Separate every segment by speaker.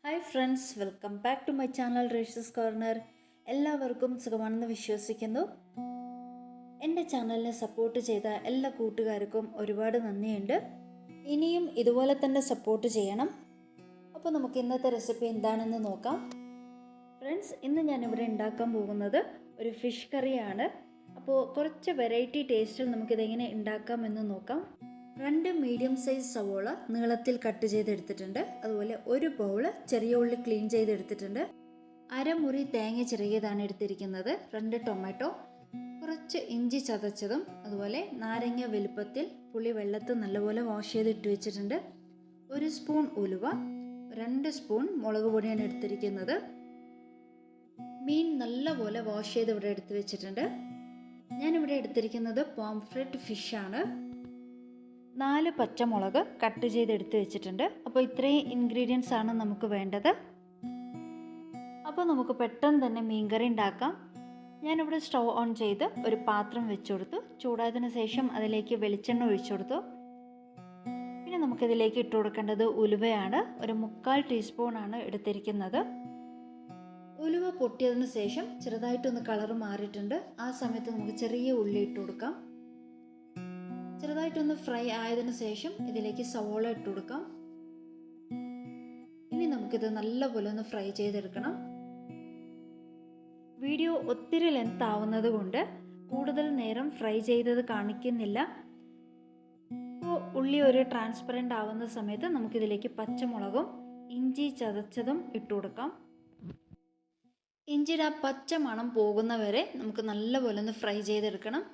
Speaker 1: Hi friends, welcome back to my channel Rasha's corner. എല്ലാവർക്കും സുഖമാണെന്ന് വിശ്വസിക്കുന്നു. എൻ്റെ ചാനലിനെ സപ്പോർട്ട് ചെയ്ത എല്ലാ കൂട്ടുകാർക്കും ഒരുപാട് നന്ദിയുണ്ട്. ഇനിയും ഇതുപോലെ തന്നെ സപ്പോർട്ട് ചെയ്യണം. അപ്പോൾ നമുക്ക് ഇന്നത്തെ റെസിപ്പി എന്താണെന്ന് നോക്കാം. ഫ്രണ്ട്സ്, ഇന്ന് ഞാനിവിടെ ഉണ്ടാക്കാൻ പോകുന്നത് ഒരു ഫിഷ് കറിയാണ്. അപ്പോൾ കുറച്ച് വെറൈറ്റി ടേസ്റ്റിൽ നമുക്കിതെങ്ങനെ ഉണ്ടാക്കാമെന്ന് നോക്കാം. 2 മീഡിയം സൈസ് സവോള നീളത്തിൽ കട്ട് ചെയ്തെടുത്തിട്ടുണ്ട്. അതുപോലെ ഒരു ബൗള് ചെറിയ ഉള്ളി ക്ലീൻ ചെയ്തെടുത്തിട്ടുണ്ട്. അരമുറി തേങ്ങ ചിരകിയതാണ് എടുത്തിരിക്കുന്നത്. 2 ടൊമാറ്റോ, കുറച്ച് ഇഞ്ചി ചതച്ചതും, അതുപോലെ നാരങ്ങ വലുപ്പത്തിൽ പുളി വെള്ളത്തിൽ നല്ലപോലെ വാഷ് ചെയ്തിട്ട് വെച്ചിട്ടുണ്ട്. 1 സ്പൂൺ ഉലുവ, 2 സ്പൂൺ മുളക് പൊടിയാണ് എടുത്തിരിക്കുന്നത്. മീൻ നല്ലപോലെ വാഷ് ചെയ്ത് ഇവിടെ എടുത്ത് വെച്ചിട്ടുണ്ട്. ഞാനിവിടെ എടുത്തിരിക്കുന്നത് പോംഫ്രെറ്റ് ഫിഷാണ്. 4 പച്ചമുളക് കട്ട് ചെയ്തെടുത്ത് വെച്ചിട്ടുണ്ട്. അപ്പോൾ ഇത്രയും ഇൻഗ്രീഡിയൻസ് ആണ് നമുക്ക് വേണ്ടത്. അപ്പോൾ നമുക്ക് പെട്ടെന്ന് തന്നെ മീൻകറി ഉണ്ടാക്കാം. ഞാനിവിടെ സ്റ്റൗ ഓൺ ചെയ്ത് ഒരു പാത്രം വെച്ച് കൊടുത്തു. ചൂടായതിനു ശേഷം അതിലേക്ക് വെളിച്ചെണ്ണ ഒഴിച്ചു കൊടുത്തു. പിന്നെ നമുക്കിതിലേക്ക് ഇട്ട് കൊടുക്കേണ്ടത് ഉലുവയാണ്. ഒരു 3/4 ടീസ്പൂണാണ് എടുത്തിരിക്കുന്നത്. ഉലുവ പൊട്ടിയതിന് ശേഷം ചെറുതായിട്ടൊന്ന് കളർ മാറിയിട്ടുണ്ട്. ആ സമയത്ത് നമുക്ക് ചെറിയ ഉള്ളി ഇട്ട് കൊടുക്കാം. ചെറുതായിട്ടൊന്ന് ഫ്രൈ ആയതിനു ശേഷം ഇതിലേക്ക് സവോള ഇട്ട് കൊടുക്കാം. ഇനി നമുക്കിത് നല്ലപോലെ ഒന്ന് ഫ്രൈ ചെയ്തെടുക്കണം. വീഡിയോ ഒത്തിരി ലെങ്ത് ആവുന്നത് കൊണ്ട് കൂടുതൽ നേരം ഫ്രൈ ചെയ്തത് കാണിക്കുന്നില്ല. അപ്പോൾ ഉള്ളി ഒരു ട്രാൻസ്പെറൻ്റ് ആവുന്ന സമയത്ത് നമുക്കിതിലേക്ക് പച്ചമുളകും ഇഞ്ചി ചതച്ചതും ഇട്ട് കൊടുക്കാം. ഇഞ്ചിയുടെ ആ പച്ച മണം പോകുന്നവരെ നമുക്ക് നല്ലപോലെ ഒന്ന് ഫ്രൈ ചെയ്തെടുക്കണം.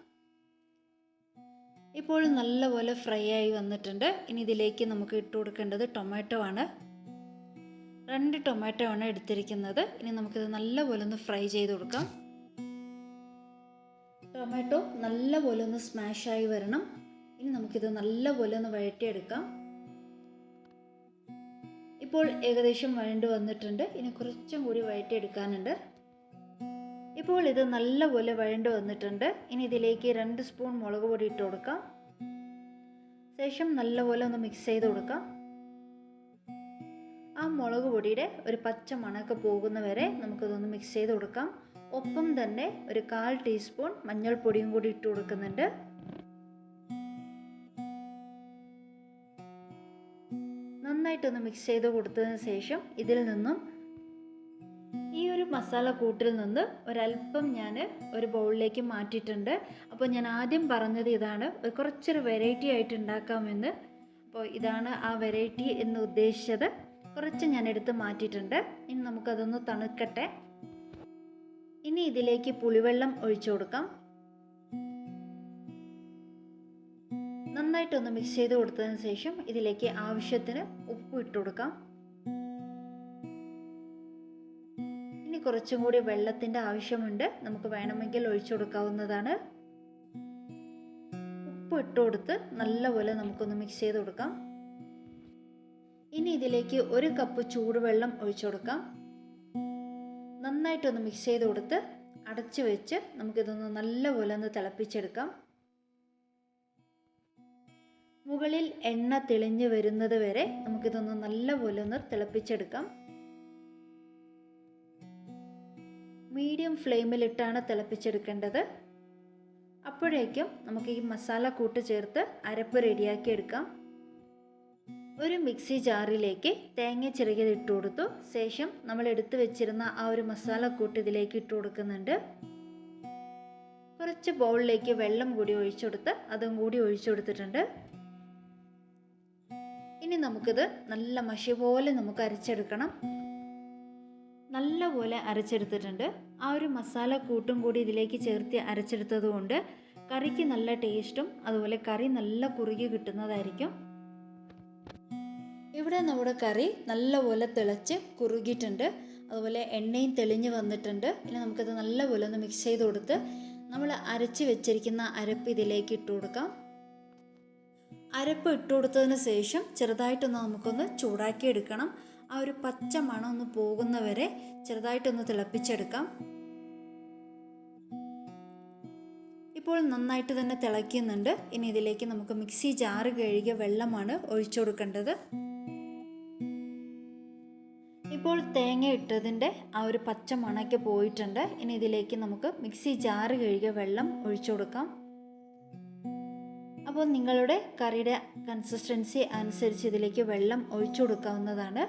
Speaker 1: ഇപ്പോൾ നല്ലപോലെ ഫ്രൈ ആയി വന്നിട്ടുണ്ട്. ഇനി ഇതിലേക്ക് നമുക്ക് ഇട്ട് കൊടുക്കേണ്ടത് ടൊമാറ്റോ ആണ്. 2 ടൊമാറ്റോ ആണ് എടുത്തിരിക്കുന്നത്. ഇനി നമുക്കിത് നല്ലപോലെ ഒന്ന് ഫ്രൈ ചെയ്ത് കൊടുക്കാം. ടൊമാറ്റോ നല്ലപോലെ ഒന്ന് സ്മാഷായി വരണം. ഇനി നമുക്കിത് നല്ലപോലെ ഒന്ന് വഴറ്റിയെടുക്കാം. ഇപ്പോൾ ഏകദേശം വഴണ്ട് വന്നിട്ടുണ്ട്. ഇനി കുറച്ചും കൂടി വഴറ്റിയെടുക്കാനുണ്ട്. ഇപ്പോൾ ഇത് നല്ലപോലെ വഴണ്ട് വന്നിട്ടുണ്ട്. ഇനി ഇതിലേക്ക് 2 സ്പൂൺ മുളക് പൊടി ഇട്ട് കൊടുക്കാം. ശേഷം നല്ലപോലെ ഒന്ന് മിക്സ് ചെയ്ത് കൊടുക്കാം. ആ മുളക് പൊടിയുടെ ഒരു പച്ച മണമൊക്കെ പോകുന്നവരെ നമുക്കിതൊന്ന് മിക്സ് ചെയ്ത് കൊടുക്കാം. ഒപ്പം തന്നെ ഒരു 1/4 ടീസ്പൂൺ മഞ്ഞൾപ്പൊടിയും കൂടി ഇട്ട് കൊടുക്കുന്നുണ്ട്. നന്നായിട്ടൊന്ന് മിക്സ് ചെയ്ത് കൊടുത്തതിന് ശേഷം ഇതിൽ നിന്നും ഈ ഒരു മസാല കൂട്ടിൽ നിന്ന് ഒരല്പം ഞാൻ ഒരു ബൗളിലേക്ക് മാറ്റിയിട്ടുണ്ട്. അപ്പോൾ ഞാൻ ആദ്യം പറഞ്ഞത് ഇതാണ്, കുറച്ചൊരു വെറൈറ്റി ആയിട്ട് ഉണ്ടാക്കാമെന്ന്. അപ്പോൾ ഇതാണ് ആ വെറൈറ്റി എന്ന് ഉദ്ദേശിച്ചത്. കുറച്ച് ഞാൻ എടുത്ത് മാറ്റിയിട്ടുണ്ട്. ഇനി നമുക്കതൊന്ന് തണുക്കട്ടെ. ഇനി ഇതിലേക്ക് പുളിവെള്ളം ഒഴിച്ചു കൊടുക്കാം. നന്നായിട്ടൊന്ന് മിക്സ് ചെയ്ത് കൊടുത്തതിന് ശേഷം ഇതിലേക്ക് ആവശ്യത്തിന് ഉപ്പ് ഇട്ട് കൊടുക്കാം. കുറച്ചും കൂടി വെള്ളത്തിൻ്റെ ആവശ്യമുണ്ട്. നമുക്ക് വേണമെങ്കിൽ ഒഴിച്ചു കൊടുക്കാവുന്നതാണ്. ഉപ്പ് ഇട്ട് കൊടുത്ത് നല്ലപോലെ നമുക്കൊന്ന് മിക്സ് ചെയ്ത് കൊടുക്കാം. ഇനി ഇതിലേക്ക് 1 കപ്പ് ചൂടുവെള്ളം ഒഴിച്ചു കൊടുക്കാം. നന്നായിട്ടൊന്ന് മിക്സ് ചെയ്ത് കൊടുത്ത് അടച്ചു വെച്ച് നമുക്കിതൊന്ന് നല്ലപോലെ ഒന്ന് തിളപ്പിച്ചെടുക്കാം. മുകളിൽ എണ്ണ തെളിഞ്ഞു വരുന്നത് വരെ നമുക്കിതൊന്ന് നല്ലപോലെ ഒന്ന് തിളപ്പിച്ചെടുക്കാം. മീഡിയം ഫ്ലെയിമിലിട്ടാണ് തിളപ്പിച്ചെടുക്കേണ്ടത്. അപ്പോഴേക്കും നമുക്ക് ഈ മസാല കൂട്ട് ചേർത്ത് അരപ്പ് റെഡിയാക്കി എടുക്കാം. ഒരു മിക്സി ജാറിലേക്ക് തേങ്ങ ചിരകിയത് ഇട്ട് കൊടുത്തു. ശേഷം നമ്മൾ എടുത്തു വെച്ചിരുന്ന ആ ഒരു മസാല കൂട്ട് ഇതിലേക്ക് ഇട്ട് കൊടുക്കുന്നുണ്ട്. കുറച്ച് ബൗളിലേക്ക് വെള്ളം കൂടി ഒഴിച്ചെടുത്ത് അതും കൂടി ഒഴിച്ചു കൊടുത്തിട്ടുണ്ട്. ഇനി നമുക്കിത് നല്ല മഷി പോലെ നമുക്ക് അരച്ചെടുക്കണം. നല്ലപോലെ അരച്ചെടുത്തിട്ടുണ്ട്. ആ ഒരു മസാല കൂട്ടും കൂടി ഇതിലേക്ക് ചേർത്ത് അരച്ചെടുത്തത് കൊണ്ട് കറിക്ക് നല്ല ടേസ്റ്റും അതുപോലെ കറി നല്ല കുറുകി കിട്ടുന്നതായിരിക്കും. ഇവിടെ നമ്മുടെ കറി നല്ലപോലെ തിളച്ച് കുറുകിയിട്ടുണ്ട്. അതുപോലെ എണ്ണയും തെളിഞ്ഞ് വന്നിട്ടുണ്ട്. ഇനി നമുക്കത് നല്ലപോലെ ഒന്ന് മിക്സ് ചെയ്ത് കൊടുത്ത് നമ്മൾ അരച്ച് വെച്ചിരിക്കുന്ന അരപ്പ് ഇതിലേക്ക് ഇട്ട് കൊടുക്കാം. അരപ്പ് ഇട്ട് കൊടുത്തതിന് ശേഷം ചെറുതായിട്ടൊന്ന് നമുക്കൊന്ന് ചൂടാക്കി എടുക്കണം. ആ ഒരു പച്ച മണം ഒന്ന് പോകുന്നവരെ ചെറുതായിട്ടൊന്ന് തിളപ്പിച്ചെടുക്കാം. ഇപ്പോൾ നന്നായിട്ട് തന്നെ തിളയ്ക്കുന്നുണ്ട്. ഇനി ഇതിലേക്ക് നമുക്ക് മിക്സി ജാറ് കഴുകിയ വെള്ളമാണ് ഒഴിച്ചു കൊടുക്കേണ്ടത്. ഇപ്പോൾ തേങ്ങ ഇട്ടതിൻ്റെ ആ ഒരു പച്ച മണമൊക്കെ പോയിട്ടുണ്ട്. ഇനി ഇതിലേക്ക് നമുക്ക് മിക്സി ജാറ് കഴുകിയ വെള്ളം ഒഴിച്ചു കൊടുക്കാം. അപ്പോൾ നിങ്ങളുടെ കറിയുടെ കൺസിസ്റ്റൻസി അനുസരിച്ച് ഇതിലേക്ക് വെള്ളം ഒഴിച്ചു കൊടുക്കാവുന്നതാണ്.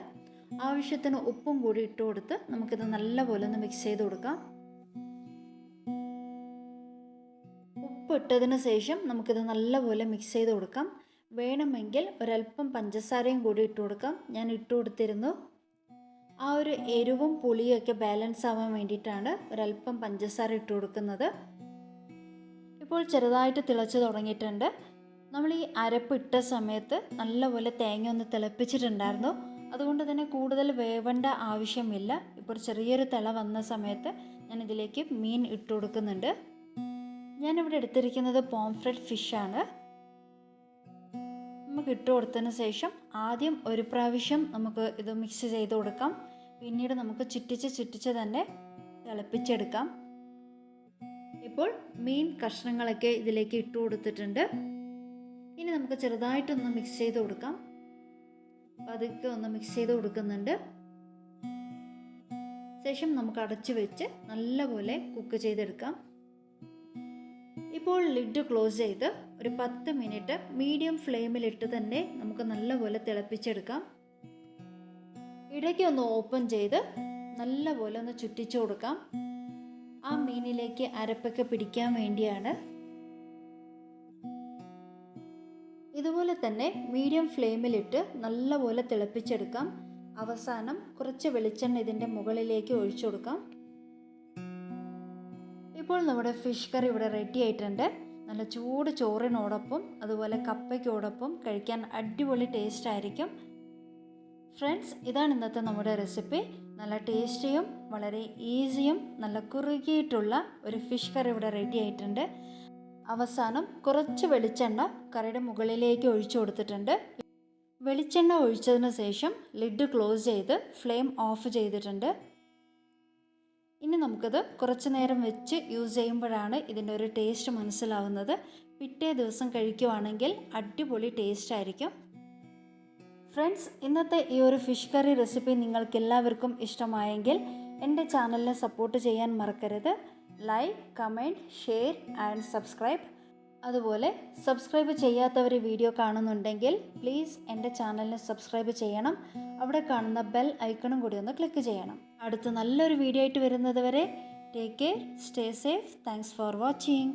Speaker 1: ആവശ്യത്തിന് ഉപ്പും കൂടി ഇട്ട് കൊടുത്ത് നമുക്കിത് നല്ലപോലെ ഒന്ന് മിക്സ് ചെയ്ത് കൊടുക്കാം. ഉപ്പ് ഇട്ടതിന് ശേഷം നമുക്കിത് നല്ലപോലെ മിക്സ് ചെയ്ത് കൊടുക്കാം. വേണമെങ്കിൽ ഒരല്പം പഞ്ചസാരയും കൂടി ഇട്ട് കൊടുക്കാം. ഞാൻ ഇട്ട് കൊടുത്തിരുന്നു. ആ ഒരു എരിവും പുളിയും ഒക്കെ ബാലൻസ് ആവാൻ വേണ്ടിയിട്ടാണ് ഒരല്പം പഞ്ചസാര ഇട്ട് കൊടുക്കുന്നത്. ഇപ്പോൾ ചെറുതായിട്ട് തിളച്ച് തുടങ്ങിയിട്ടുണ്ട്. നമ്മൾ ഈ അരപ്പിട്ട സമയത്ത് നല്ലപോലെ തേങ്ങ ഒന്ന് തിളപ്പിച്ചിട്ടുണ്ടായിരുന്നു. അതുകൊണ്ട് തന്നെ കൂടുതൽ വേവേണ്ട ആവശ്യമില്ല. ഇപ്പോൾ ചെറിയൊരു തിള വന്ന സമയത്ത് ഞാൻ ഇതിലേക്ക് മീൻ ഇട്ട് കൊടുക്കുന്നുണ്ട്. ഞാനിവിടെ എടുത്തിരിക്കുന്നത് പോംഫ്രെറ്റ് ഫിഷാണ്. നമുക്ക് ഇട്ട് കൊടുത്തതിന് ശേഷം ആദ്യം ഒരു പ്രാവശ്യം നമുക്ക് ഇത് മിക്സ് ചെയ്ത് കൊടുക്കാം. പിന്നീട് നമുക്ക് ചുറ്റിച്ച് തന്നെ തിളപ്പിച്ചെടുക്കാം. ഇപ്പോൾ മീൻ കഷ്ണങ്ങളൊക്കെ ഇതിലേക്ക് ഇട്ട് കൊടുത്തിട്ടുണ്ട്. ഇനി നമുക്ക് ചെറുതായിട്ടൊന്ന് മിക്സ് ചെയ്ത് കൊടുക്കാം. പതുക്കെ ഒന്ന് മിക്സ് ചെയ്ത് കൊടുക്കുന്നുണ്ട്. ശേഷം നമുക്ക് അടച്ചു വെച്ച് നല്ലപോലെ കുക്ക് ചെയ്തെടുക്കാം. ഇപ്പോൾ ലിഡ് ക്ലോസ് ചെയ്ത് ഒരു 10 മിനിറ്റ് മീഡിയം ഫ്ലെയിമിലിട്ട് തന്നെ നമുക്ക് നല്ലപോലെ തിളപ്പിച്ചെടുക്കാം. ഇടയ്ക്ക് ഒന്ന് ഓപ്പൺ ചെയ്ത് നല്ലപോലെ ഒന്ന് ചുറ്റിച്ചു കൊടുക്കാം. ആ മീനിലേക്ക് അരപ്പൊക്കെ പിടിക്കാൻ വേണ്ടിയാണ്. ഇതുപോലെ തന്നെ മീഡിയം ഫ്ലെയിമിലിട്ട് നല്ലപോലെ തിളപ്പിച്ചെടുക്കാം. അവസാനം കുറച്ച് വെളിച്ചെണ്ണ ഇതിൻ്റെ മുകളിലേക്ക് ഒഴിച്ചു കൊടുക്കാം. ഇപ്പോൾ നമ്മുടെ ഫിഷ് കറി ഇവിടെ റെഡി ആയിട്ടുണ്ട്. നല്ല ചൂട് ചോറിനോടൊപ്പം അതുപോലെ കപ്പയ്ക്കോടൊപ്പം കഴിക്കാൻ അടിപൊളി ടേസ്റ്റ് ആയിരിക്കും. ഫ്രണ്ട്സ്, ഇതാണ് ഇന്നത്തെ നമ്മുടെ റെസിപ്പി. നല്ല ടേസ്റ്റിയും വളരെ ഈസിയും നല്ല കുറുകിയിട്ടുള്ള ഒരു ഫിഷ് കറി ഇവിടെ റെഡി ആയിട്ടുണ്ട്. അവസാനം കുറച്ച് വെളിച്ചെണ്ണ കറിയുടെ മുകളിലേക്ക് ഒഴിച്ചു കൊടുത്തിട്ടുണ്ട്. വെളിച്ചെണ്ണ ഒഴിച്ചതിന് ശേഷം ലിഡ് ക്ലോസ് ചെയ്ത് ഫ്ലെയിം ഓഫ് ചെയ്തിട്ടുണ്ട്. ഇനി നമുക്കത് കുറച്ച് നേരം വെച്ച് യൂസ് ചെയ്യുമ്പോഴാണ് ഇതിൻ്റെ ഒരു ടേസ്റ്റ് മനസ്സിലാവുന്നത്. പിറ്റേ ദിവസം കഴിക്കുവാണെങ്കിൽ അടിപൊളി ടേസ്റ്റ് ആയിരിക്കും. ഫ്രണ്ട്സ്, ഇന്നത്തെ ഈ ഒരു ഫിഷ് കറി റെസിപ്പി നിങ്ങൾക്ക് എല്ലാവർക്കും ഇഷ്ടമായെങ്കിൽ എൻ്റെ ചാനലിനെ സപ്പോർട്ട് ചെയ്യാൻ മറക്കരുത്. Like, comment, share and subscribe. അതുപോലെ സബ്സ്ക്രൈബ് ചെയ്യാത്തവർ വീഡിയോ കാണുന്നുണ്ടെങ്കിൽ പ്ലീസ് എൻ്റെ ചാനലിനെ സബ്സ്ക്രൈബ് ചെയ്യണം. അവിടെ കാണുന്ന ബെൽ ഐക്കണും കൂടി ഒന്ന് ക്ലിക്ക് ചെയ്യണം. അടുത്ത നല്ലൊരു വീഡിയോ ആയിട്ട് വരുന്നത് വരെ take care, stay safe. Thanks for watching.